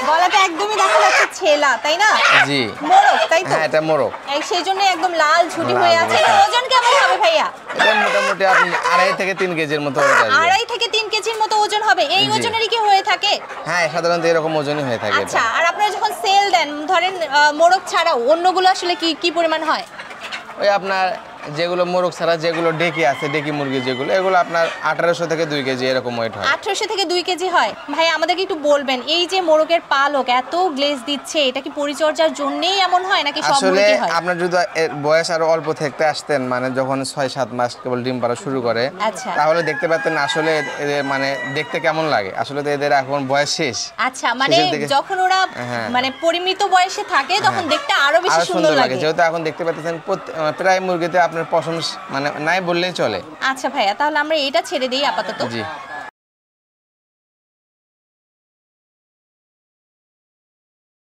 গলাটা একদমই দেখা যাচ্ছে ছেলা, তাই না? জি, মোরগ, তাই তো? হ্যাঁ এটা মোরগ। সেই জন্য একদম লাল ঝুটি হয়ে আছে। এটা ওজন কেমন হবে ভাইয়া? এটা মোটামুটি আপনি 2.5 থেকে 3 কেজির মতো ওজন আসবে। 2.5 থেকে 3 কেজির মতো ওজন হবে। এই ওজনেরই কি হয়ে থাকে? হ্যাঁ, সাধারণত এরকম ওজনই হয়ে থাকে। আচ্ছা, আর আপনারা যখন সেল দেন, ধরেন মোরগ ছাড়াও অন্যগুলো আসলে কি কি পরিমাণ হয়? ওই আপনার যেগুলো মোরগ ছাড়া যেগুলো ডেকি আছে, ডেকি মুরগি যেগুলো, এগুলো আপনার 1800 থেকে 2 কেজি এরকম ওয়েট হয়। 1800 থেকে 2 কেজি হয়। ভাই আমাদেরকে একটু বলবেন, এই যে মোরগের পালক এত গ্লেজ দিচ্ছে, এটা কি পরিচর্যার জন্যই এমন হয় নাকি সব আসলে মুরগি হয়? আপনার যদি বয়স আরো অল্প থাকতে আসতেন, মানে যখন 6-7 মাস কেবল ডিম পাড়া শুরু করে, আচ্ছা। তাহলে দেখতে পেতেন আসলে এদের মানে দেখতে কেমন লাগে। আসলে তো এদের এখন বয়স শেষ। আচ্ছা, মানে যখন ওরা মানে পরিমিত বয়সে থাকে তখন দেখতে আরো বেশি সুন্দর লাগে। যেহেতু এখন দেখতে পাচ্ছেন প্রায় মুরগিতে আপনার পশম মানে নাই বললেই চলে। আচ্ছা ভাইয়া, তাহলে আমরা এটা ছেড়ে দিই আপাতত। জি।